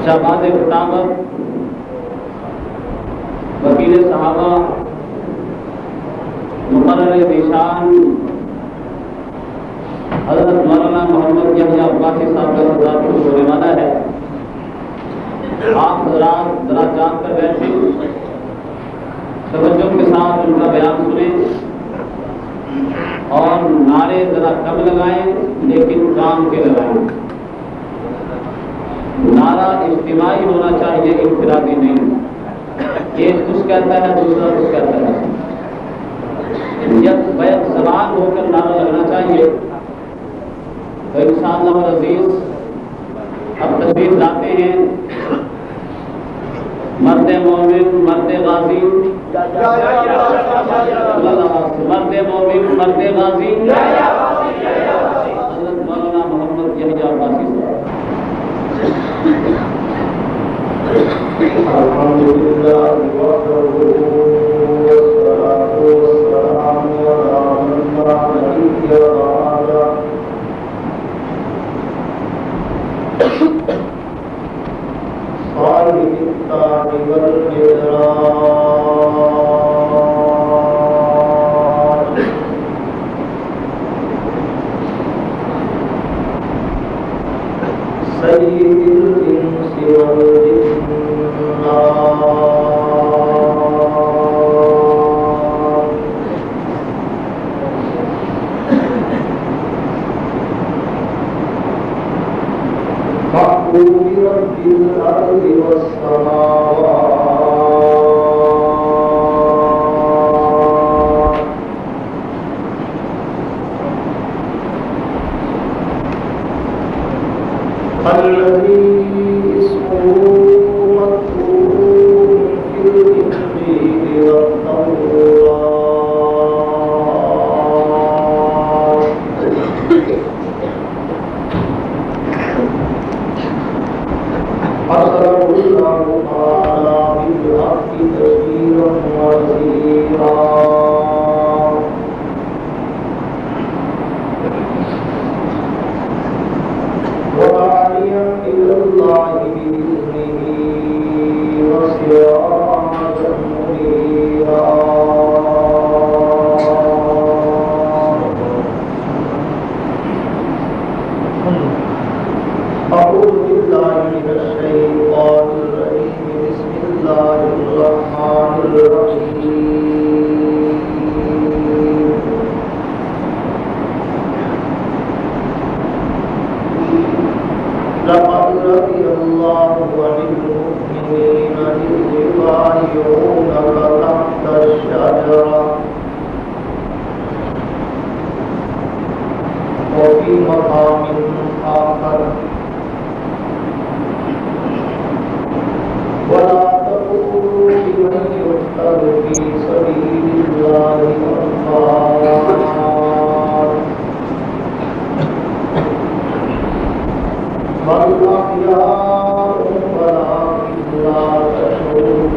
شہباز کتابت وکیل صحابہ مقرر ذیشان حضرت مولانا محمد یحییٰ عباسی صاحب کا خطاب شروع ہونے والا ہے۔ آپ حضرات ذرا جان کر بیٹھیں، توجہ کے ساتھ ان کا بیان سنیں اور نعرے ذرا کم لگائیں لیکن کام کے لگائیں۔ نعرہ اجتماعی ہونا چاہیے، انفرادی نہیں۔ ایک کچھ کہتا ہے دوسرا کچھ کہتا ہے، یک بیک زبان ہو کر نعرہ لگنا چاہیے۔ تو انشاءاللہ العزیز اب تشریف لاتے ہیں مرد مومن مرد غازی، مرد مومن مرد غازی حضرت مولانا محمد یحییٰ عباسی صاحب۔ الحمدللہ وحدہ والصلاۃ والسلام علی من لا نبی بعدہ صاحب التاج والمعراج سید الانس والجنات محبوب رب الارض والسماوات الذي اسمه مكتوب في الإنجيل والتوراة أرسله الله تعالى بالحق بشيرا ونذيرا وداعيا إلى الله بإذنه وسراجا منيرا أعوذ بالله من الشيطان الرجيم بسم الله الرحمن الرحيم لقد رضي الله عن المؤمنين إذ يبايعونك تحت الشجرة وفي مقام آخر ولا تقولوا لمن يقتل في سبيل الله أموات بل أحياء ولكن لا تشعرون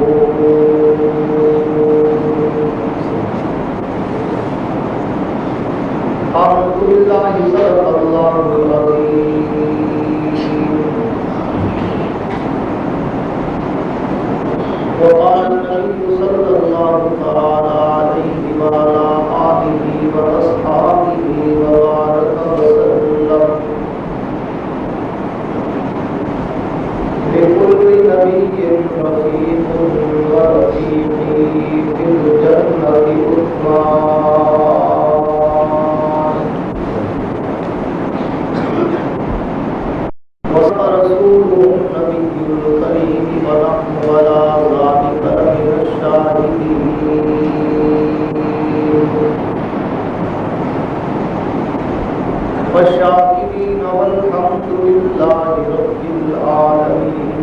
أعوذ بالله صدق الله العظيم وقال النبي صلى الله تعالى عليه وعلى آله وأصحابه وبارك وسلم لكل نبي رفيق ورفيقي في الجنة عثمان ورسوله النبي الكريم ونحن ولا ذلك من الشاهدين والشاكرين والحمد لله رب العالمين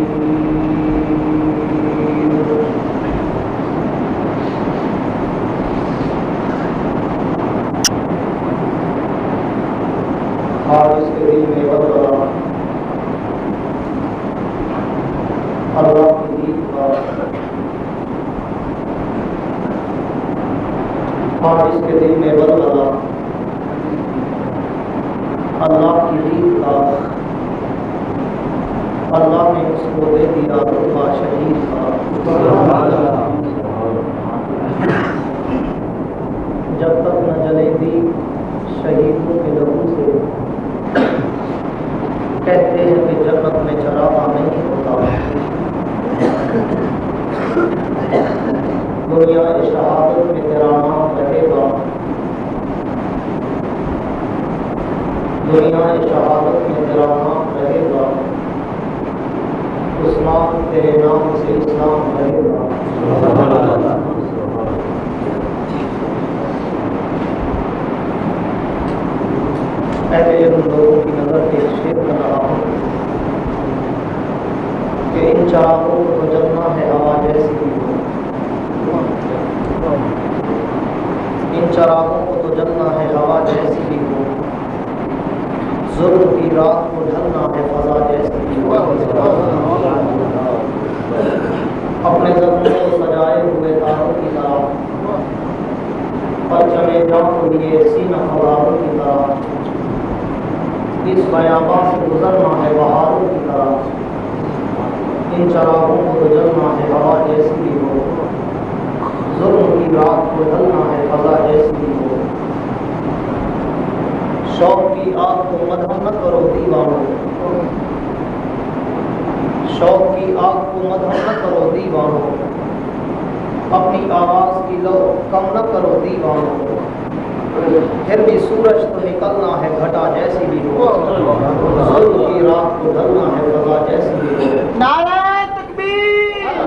حارس کریم وطرہ اللہ کی دید کا حارس کے دل میں بلغلہ اللہ کی دید کا اللہ نے اس کو دے دیا رتبہ شہید کا۔ جب تک نہ جلے دی شہیدوں کے لہو سے، کہتے ہیں کہ جنت میں چراغاں نہیں ہوتا۔ دنیا شہادت میں تیرا نام رہے گا، دنیا شہادت میں تیرا نام رہے گا، عثمان تیرے نام سے اسلام رہے گا۔ اہل علم لوگوں کی نظر کے شیر کر رہا ہوں کہ ان چراغوں کو تو جلنا ہے ہوا جیسی بھی ہو، ان چراغوں کو تو جلنا ہے ہوا جیسی بھی ہو، ظلم کی رات کو ڈھلنا ہے فضا جیسی بھی ہو۔ اپنے زخموں کو سجائے ہوئے تاروں کی طرح، پرچم جان لیے سینہ خبروں کی طرح، اس بیاباں سے گزرنا ہے بہاروں کی طرح، ان چراغوں کو تو جلنا ہے ہوا جیسی بھی ہو، ظلم کی رات کو ڈھلنا ہے فضا جیسی بھی ہو۔ شوق کی آگ کو مدھم نہ کرو دیوانوں، شوق کی آگ کو مدھم نہ کرو دیوانوں، اپنی آواز کی لو کم نہ کرو دیوانوں، پھر بھی سورج تو نکلنا ہے گھٹا جیسی بھی ہو، ظلم کی رات کو ڈھلنا ہے فضا جیسی بھی ہو۔ نعرہ تکبیر،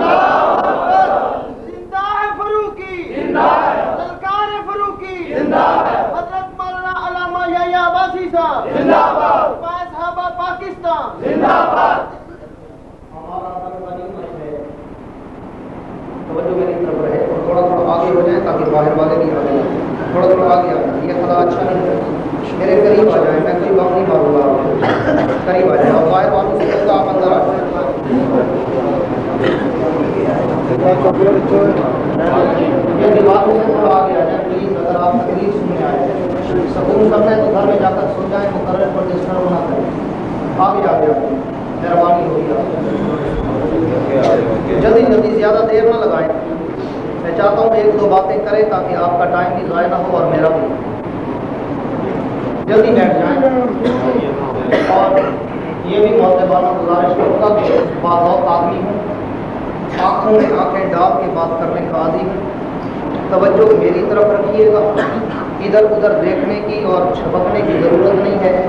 زندہ ہے فروقی، للکار فروقی، حضرت مولانا علامہ یحییٰ عباسی صاحب، صحابہ پاکستان۔ ہمارا دم غنیمت ہے، توجہ میری طرف رہے اور تھوڑا آگے ہو جائیں تاکہ باہر والے بھی آ جائیں، تھوڑا آگے آ جائیں، یہ خدا اچھا نہیں ہے، میرے قریب آ جائیں، میں کوئی بم نہیں ماروں گا، قریب آ جائیں اور باہر والوں سے کہتا آپ اندر آ جائیں۔ یہ دیوار سے تھوڑا آگے آ جائیں پلیز، اگر آپ تکلیف سننے آئے ہیں، سکون کرنا ہے تو گھر میں جا کر سو جائیں، مقرر پر ڈسٹرب نہ کریں، آگے آ جائیں، مہربانی ہوگی آپ کی۔ جلدی جلدی زیادہ دیر نہ لگائیں، میں چاہتا ہوں ایک دو باتیں کریں تاکہ آپ کا ٹائم بھی ضائع نہ ہو اور میرا بھی۔ جلدی بیٹھ جائیں اور یہ بھی مؤدبانہ گزارش کروں گا کہ بعض اوقات آدمی ہوں، آنکھوں میں آنکھیں ڈال کے بات کرنے کا عادی ہوں، توجہ میری طرف رکھیے گا، ادھر ادھر دیکھنے کی اور چھپکنے کی ضرورت نہیں ہے،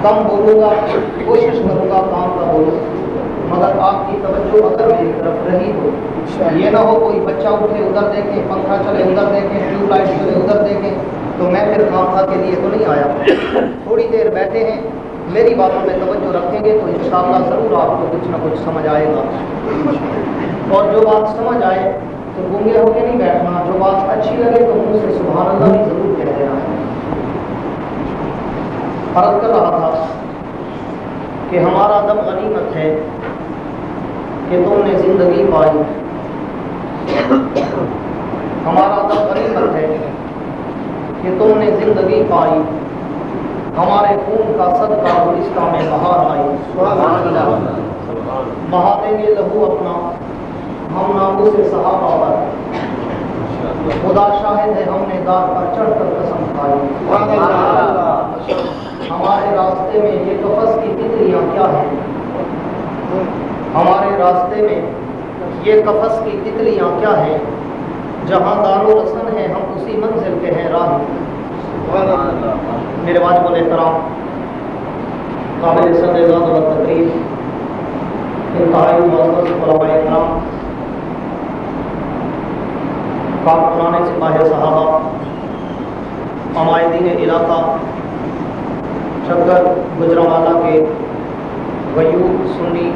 کم بولوں گا، کوشش کروں گا کام کا بولوں، مگر آپ کی توجہ اگر میری طرف رہی ہو، یہ نہ ہو کوئی بچہ اٹھے ادھر دیکھیں، پنکھا چلے ادھر دیکھیں، ٹیوب لائٹ چلے ادھر دیکھیں، تو میں پھر خامخواہ کے لیے تو نہیں آیا۔ تھوڑی دیر بیٹھے ہیں، میری باتوں میں توجہ رکھیں گے تو انشاءاللہ ضرور آپ کو کچھ نہ کچھ سمجھ آئے گا، اور جو بات سمجھ آئے تو گونگے ہو کے نہیں بیٹھنا، جو بات اچھی لگے تو منہ سے سبحان اللہ بھی ضرور کہہ دینا ہے۔ عرض کر رہا تھا کہ ہمارا دم غنیمت ہے کہ تم نے زندگی پائی، ہمارا دم غنیمت ہے کہ تم نے زندگی پائی، ہمارے خون کا صدقہ گلستہ میں بہار آئی، بہا دیں گے لہو اپنا ہم ناموں سے صحابہ پر، خدا شاہد ہے ہم نے دار پر چڑھ کر قسم کھائی۔ ہمارے راستے میں یہ قفس کی تتلیاں کیا ہیں، ہمارے راستے میں یہ قفس کی تتلیاں کیا ہیں، جہاں دار و رسن ہے ہم اسی منزل کے ہیں راہی۔ میرے واجب الاحترام قابل صد اعزاز و تقریم انتہائی معزز علماء کرام، کارکنان سپاہ صحابہ، عمائدین علاقہ چکر گجرانوالہ کے غیور سنی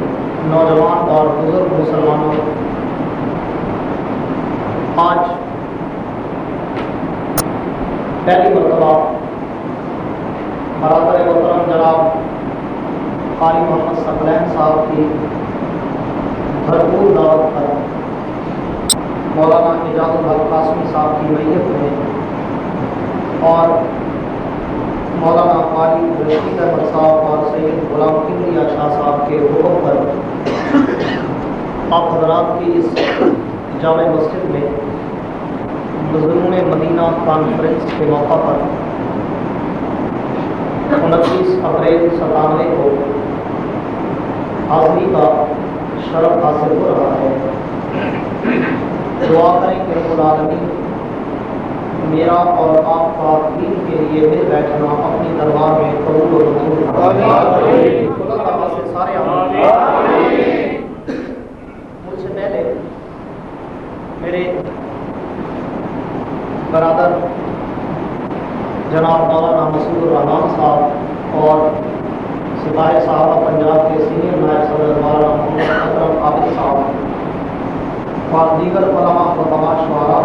نوجوان اور بزرگ مسلمانوں، آج پہلی مرتبہ برادر محترم جناب قاری محمد ثقلین صاحب کی بھرپور دعوت پر مولانا اعجاز الحق قاسمی صاحب کی میت میں اور मौलाना कारी रशीद अहमद साहब और सैयद गुलाम किबरिया शाह साहब के हुक्म पर आप हजरात की इस जामे मस्जिद में बुज़ुर्गों मदीना कॉन्फ्रेंस के मौका पर 29 अप्रैल 97 को हाज़िरी का शरफ हासिल हो रहा है। दुआ करें कि रब्बुल आलमीन मेरा और आपका दीन के लिए मिल बैठना अपनी दरबार में कबूल और मंजूर फरमाए। सारे मुझसे पहले मेरे बरादर जनाब मौलाना मसूद रहमान साहब और सिपाही साहब पंजाब के सीनियर नायब सदर मौलाना मोहम्मद अकरम आबिद साहब और दीगर उलमा व तमाशवारा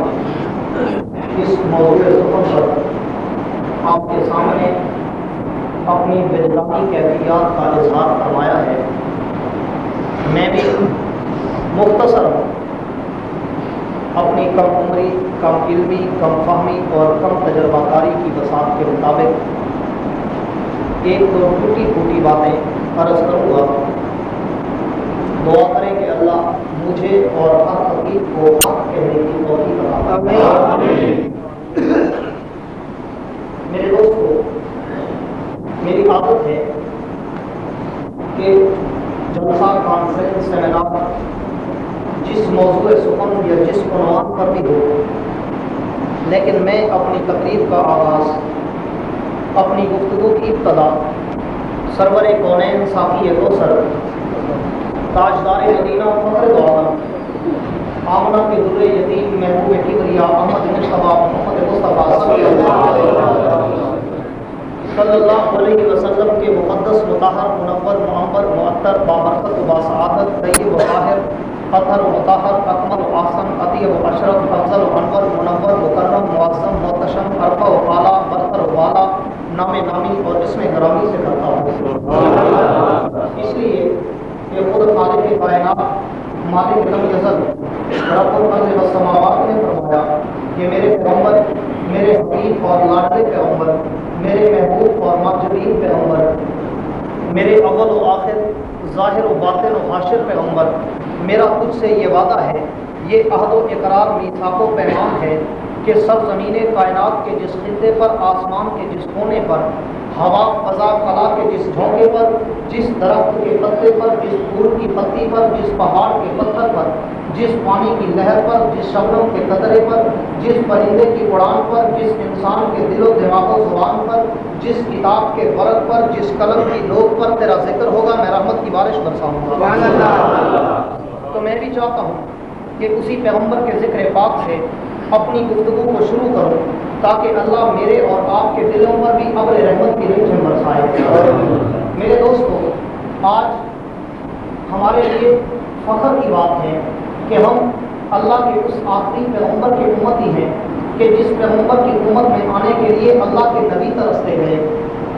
इस मौजूद सुखम पर आपके सामने अपनी विजदानी कैफियत का इजहार फरमाया है। मैं भी मुख्तसर अपनी कम उम्री, कम इल्मी, कम फहमी और कम तजर्बाकारी की बसात के मुताबिक एक दो टूटी फूटी बातें अर्ज करूँगा। दुआ करें कि अल्लाह मुझे और हर हकीक को हक कहने की तौफीक अता फरमाए। मेरे दोस्तों, मेरी आदत है कि जलसा कॉन्फ्रेंस सेमिनार जिस मौजूद सुखन या जिस उन्वान पर भी हो, लेकिन मैं अपनी तकरीर का आगाज़, अपनी गुफ्तगू की इब्तदा सरवर कौनैन साफ़ी कौसर ताजदार मदीना फ़ख्र दो आलम आमना के दुर्रे यतीम महबूब किबरिया अहमद मुस्तफ़ा मोहम्मद मुस्तफ़ा सल्लल्लाहु अलैहि वसल्लम के मुक़द्दस मुताहर मुनव्वर मुअम्बर मुअत्तर बाबरकत व बासआदत तय्यब व ताहिर अतहर व मुताहर अकमल व अहसन अतीब व अशरफ अफजल व अनवर मुनव्वर मुकर्रम मुअज़्ज़म मुहतशम अरफ़ा व आला बरतर व वाला नामे नामी और इसमें गरामी से करता हूँ, इसलिए कि खुद खालिक़ कायनात मालिक लम यज़ल रब्बुल अर्ज़ व समावात ने फरमाया कि मेरे पैगम्बर, मेरे हबीब और लाडले पैगम्बर, मेरे महबूब और माजबीन पैगम्बर, मेरे अव्वल व आखिर, ज़ाहिर व बातिन व हाशिर पैगम्बर, मेरा तुझसे ये वादा है, ये अहद व इकरार मीसाक़ व पैमान है कि सरज़मीन कायनात के जिस खित्ते पर, आसमान के जिस कोने पर, हवा फ़ज़ा कला के जिस झोंके पर, जिस दरख्त के पत्ते पर, जिस फूल की पत्ती पर, जिस पहाड़ के पत्थर पर, जिस पानी की लहर पर, जिस शबनम के कतरे पर, जिस परिंदे की उड़ान पर, जिस इंसान के दिलो दिमाग व ज़ुबान पर, जिस किताब के वर्क पर, जिस कलम की नोक पर तेरा जिक्र होगा, मैं रहमत की बारिश बरसाऊंगा। तो मैं भी चाहता हूँ कि उसी पैगम्बर के ज़िक्र पाक से अपनी गुफ्तगू को शुरू करूँ ताकि अल्लाह मेरे और आपके दिलों पर भी अब्र रहमत की रिमझिम बरसाए। मेरे दोस्तों, आज हमारे लिए फ़ख्र की बात है कि हम अल्लाह के उस आखिरी पैगम्बर की उम्मती हैं कि जिस पैगम्बर की उम्मत में आने के लिए अल्लाह के नबी तरसते गए।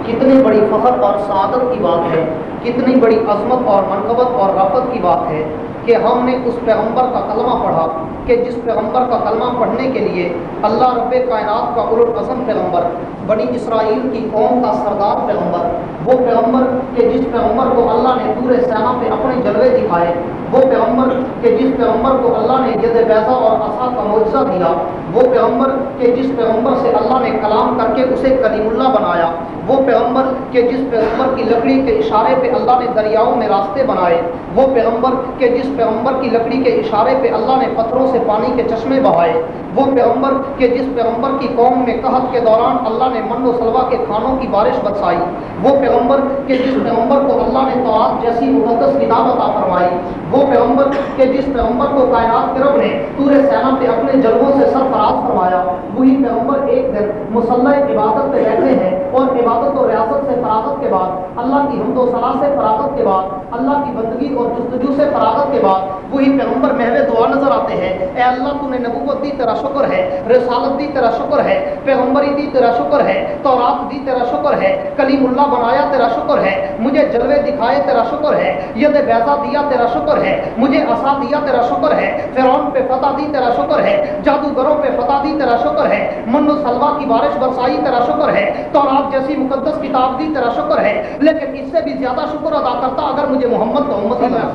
कितनी बड़ी फ़ख्र और सआदत की बात है, कितनी बड़ी अज़मत और मनक़बत और रफ़त की बात है कि हमने उस पैगम्बर का कलमा पढ़ा कि जिस पैगम्बर का कलमा पढ़ने के लिए अल्लाह रब्बे कायनात का उलुल अज़म पैगम्बर, बनी इसराइल की कौम का सरदार पैगम्बर, वो पैगम्बर कि जिस पैगम्बर को अल्लाह ने पूरे सैना पे अपने जलवे दिखाए, वो पैगम्बर कि जिस पैगम्बर को अल्लाह ने यद बैज़ा और असा का मौजज़ा दिया, वो पैगम्बर कि जिस पैगम्बर से अल्लाह ने कलाम करके उसे कलीमुल्लाह बनाया, वो पैगम्बर कि जिस पैगम्बर की लकड़ी के इशारे पे अल्लाह ने दरियाओं में रास्ते बनाए, वो पैगम्बर कि जिस पैगम्बर की लकड़ी के इशारे पे अल्लाह ने पत्थरों से पानी के चश्मे बहाए, वो पैगम्बर कि जिस पैगम्बर की कौम में कहत के दौरान अल्लाह ने मन व सलवा के खानों की बारिश बरसाई, वो पैगम्बर कि जिस पैगम्बर को अल्लाह ने तौरात जैसी मुक़द्दस किताब अता फरमाई, वो पैगम्बर कि जिस पैगम्बर को कायनात के रब ने पूरे सैना पे अपने जलवों से सरफराज फरमाया, वही पैगम्बर एक दिन मुसल्ला इबादत पे बैठे हैं और इबादत और रियासत से फरागत के बाद, अल्लाह की हम्द व सना से फरागत के बाद, अल्लाह की बंदगी और जुस्तजू से फरागत के बाद वही पैगम्बर महवे दुआ नजर आते हैं। ए अल्लाह तूने नबूवत दी, तेरा शुक्र है, रिसालत दी, तेरा शुक्र है, पैगम्बरी दी, तेरा शुक्र है, तौरात दी, तेरा शुक्र है, कलीमुल्लाह बनाया, तेरा शुक्र है, मुझे जलवे दिखाए, तेरा शुक्र है, यद बैज़ा दिया, तेरा शुक्र है, मुझे असा दिया, तेरा शुक्र है, फ़िरौन पे फतह दी, तेरा शुक्र है, जादूगरों पे फतह दी, तेरा शुक्र है, मन्नो सलवा की बारिश बरसाई, तेरा शुक्र है, तौरात पाक जैसी मुकद्दस किताब दी, तेरा शुक्र है, लेकिन इससे भी ज्यादा शुक्र अदा करता अगर मुझे मोहम्मद का उम्मती बनाया।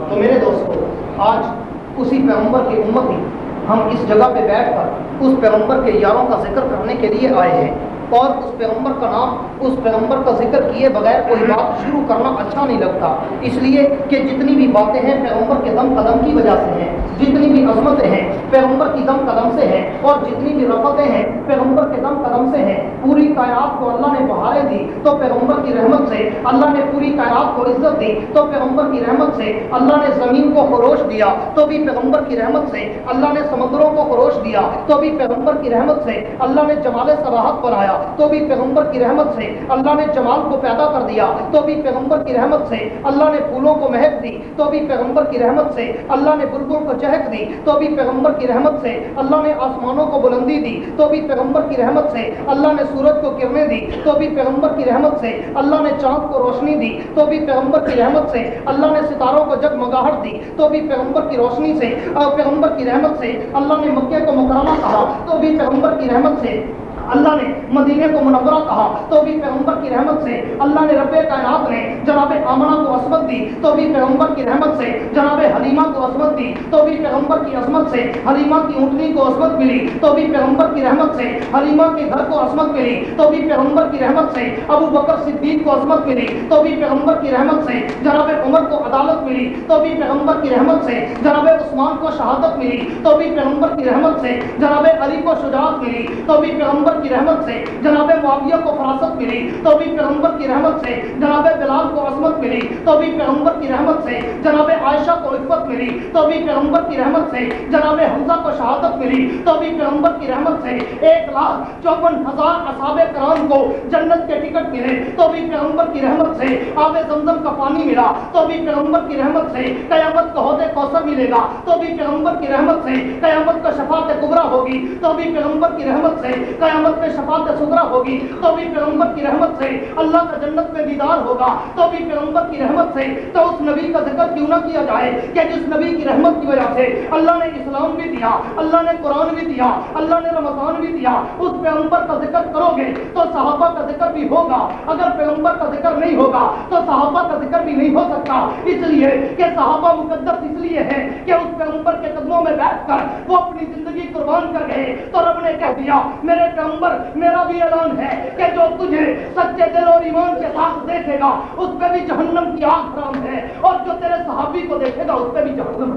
तो मेरे दोस्तों, आज उसी पैगंबर की उम्मती हम इस जगह पे बैठकर उस पैगंबर के यारों का जिक्र करने के लिए आए हैं, और उस पैगंबर का नाम, उस पैगंबर का जिक्र किए बगैर कोई बात शुरू करना अच्छा नहीं लगता, इसलिए कि जितनी भी बातें हैं पैगंबर के दम कदम की वजह से हैं, जितनी भी अजमतें हैं पैगंबर की दम कदम से हैं, और जितनी भी रफ़तें हैं पैगंबर के दम कदम से हैं। पूरी कायनात को अल्लाह ने बहारें दी तो पैगंबर की रहमत से, अल्लाह ने पूरी कायनात को इज्जत दी तो पैगंबर की रहमत से, अल्लाह ने ज़मीन को खरोश दिया तो भी पैगंबर की रहमत से, अल्लाह ने समुद्रों को खरोश दिया तो भी पैगंबर की रहमत से, अल्लाह ने जमाल सबाहत बनाया तो भी पैगंबर की रहमत से, अल्लाह ने जमाल को पैदा कर दिया तो भी पैगंबर की रहमत से, अल्लाह ने फूलों को महक दी तो भी पैगंबर की रहमत से, अल्लाह ने बुलबुल को चहक दी तो भी पैगंबर की रहमत से, अल्लाह ने आसमानों को बुलंदी दी तो भी पैगंबर की रहमत से, अल्लाह ने सूरज को किरणें दी तो भी पैगंबर की रहमत से, अल्लाह ने चांद को रोशनी दी तो भी पैगंबर की रहमत से, अल्लाह ने सितारों को जगमगाहट दी तो भी पैगंबर की रोशनी से, पैगंबर की रहमत से, अल्लाह ने मक्के को मुकर्रमा कहा तो भी पैगंबर की रहमत से, अल्लाह ने मदीने को मुनव्वरा कहा तो भी पैगंबर की रहमत से, अल्लाह ने रब्बे कायनात ने जनाब आमना को असमत दी तो भी पैगंबर की रहमत से, जनाब हलीमा को असमत दी तो भी पैगंबर की असमत से, हलीमा की ऊँटनी को असमत मिली तो भी पैगंबर की रहमत से, हलीमा के घर को असमत मिली तो भी पैगंबर की रहमत से, अबू बकर सिद्दीक को असमत मिली तो भी पैगंबर की रहमत से, जनाब उमर को अदालत मिली तो भी पैगंबर की रहमत से, जनाब उस्मान को शहादत मिली तो भी पैगंबर की रहमत से, जनाब अली को शुजाअत मिली तो भी पैगंबर की रहमत से, जनाब मुआविया को फरासत मिली तो भी पैगंबर की रहमत से, जनाब बिलाल को अज़मत मिली तो भी पैगंबर की रहमत से, जनाब आयशा को इफ़्फ़त मिली तो भी पैगंबर की रहमत से, जनाब हमजा को शहादत मिली तो भी पैगंबर की रहमत से, 1,54,000 असहाबे कराम को जन्नत के टिकट मिले तो भी पैगंबर की रहमत से, आबे ज़मज़म का पानी मिला तो भी पैगंबर की रहमत से, क़यामत को हौज़े कौसर मिलेगा तो भी पैगंबर की रहमत से, क़यामत को शफ़ाअत कुबरा होगी तो भी पैगंबर की रहमत से, क़यामत में शफ़ाअत सुगरा होगी तो भी पैगंबर की रहमत से, अल्लाह का जन्नत में दीदार होगा तो भी पैगंबर की रहमत से। तो उस नबी का जिक्र क्यों ना किया जाए कि जिस नबी की रहमत की वजह से अल्लाह ने इस्लाम भी दिया, अल्लाह ने कुरान भी दिया, अल्लाह ने रमज़ान भी दिया। उस पैगंबर का जिक्र करोगे तो सहाबा का जिक्र भी होगा, अगर पैगंबर का जिक्र नहीं होगा तो सहाबा का जिक्र भी नहीं हो सकता, इसलिए कि सहाबा मुकद्दस इसलिए है कि उस पैगंबर के कदमों में बैठकर वो अपनी जिंदगी कुर्बान कर गए। तो रब ने कह दिया मेरे पैगंबर, मेरा भी ऐलान है कि जो तुझे सच्चे दिल और ईमान के साथ देखेगा उस पे भी जहन्नम की आग हराम है, और जो तेरे सहाबी को देखेगा उस पे भी जहन्नम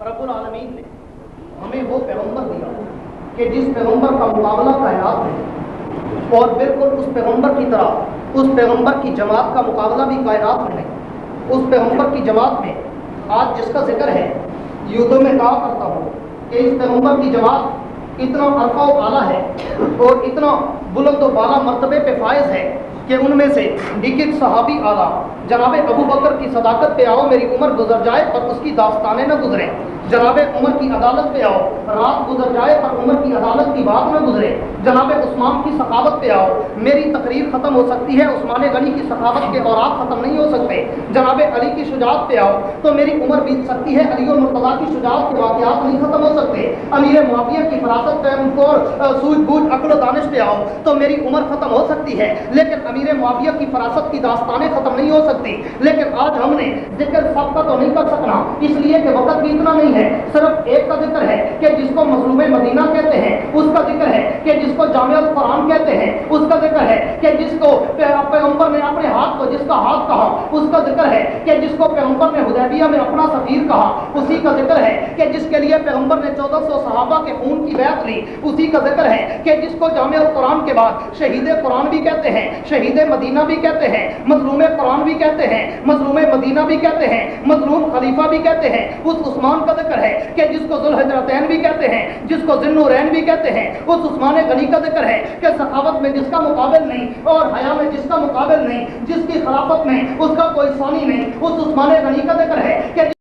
रब्बुल आलमीन ने हमें वो पैगंबर दिया कि जिस पैगंबर का मुकाबला कायनात में, और बिल्कुल उस पैगंबर की तरह उस पैगंबर की जमात का मुकाबला भी कायनात में नहीं। उस पैगंबर की जमात में आज जिसका जिक्र है, यूँ तो मैं कहा करता हूँ कि इस पैगंबर की जमात इतना अरफा व आला है और इतना बुलंद व बाला मर्तबे पे फायज है कि उनमें से एक सहाबी आला जनाब अबू बकर की सदाकत पे आओ मेरी उम्र गुजर जाए पर उसकी दास्तानें न गुजरे, जनाब उमर की अदालत पे आओ रात गुजर जाए पर उमर की अदालत की बात न गुजरे, जनाब उस्मान की सखावत पे आओ मेरी तकरीर ख़त्म हो सकती है, उस्मान गनी की सखावत के औरात ख़त्म नहीं हो सकते, जनाब अली की शुजाअत पे आओ तो मेरी उम्र बीत सकती है, अली और मुर्तज़ा की शुजाअत के वाक़यात नहीं ख़त्म हो सकते, अमीर मुआविया की फरासत पे सूझबूझ अक्ल दानिश पे आओ तो मेरी उम्र ख़त्म हो सकती है, लेकिन अमीर मुआविया की फरासत की दास्तानें ख़त्म नहीं हो सकती। लेकिन आज हमने जिक्र सबका तो नहीं कर सकना, इसलिए कि वक्त भी इतना नहीं है, सिर्फ एक का जिक्र है कि जिसको मज़लूम मदीना कहते हैं, उसका जिक्र है कि जिसको जामिअल कुरान कहते हैं, उसका जिक्र है कि जिसको पैगंबर ने अपने हाथ को जिसका हाथ कहा, उसका जिक्र है कि जिसको पैगंबर ने हुदैबिया में अपना सफीर कहा, उसी का जिक्र है कि जिसके लिए पैगंबर ने 1400 सहाबा के खून की बैत ली, उसी का जिक्र है कि जिसको जामिअल कुरान के बाद शहीद कुरान भी कहते हैं, शहीद मदीना भी कहते हैं, मजलूम कुरान भी कहते हैं, मजलूम मदीना भी कहते हैं, मजलूम खलीफा भी कहते हैं। उस उस्मान का जिक्र है कि जिसको ज़ुल्हजरतैन भी कहते हैं, जिसको ज़िन्नुरैन भी कहते हैं। उस उस्मान गनी का जिक्र है कि सखावत में जिसका मुकाबिल नहीं और हया में जिसका मुकाबिल नहीं, जिसकी खिलाफत में उसका कोई सानी नहीं। उस उस्मान गनी का जिक्र है कि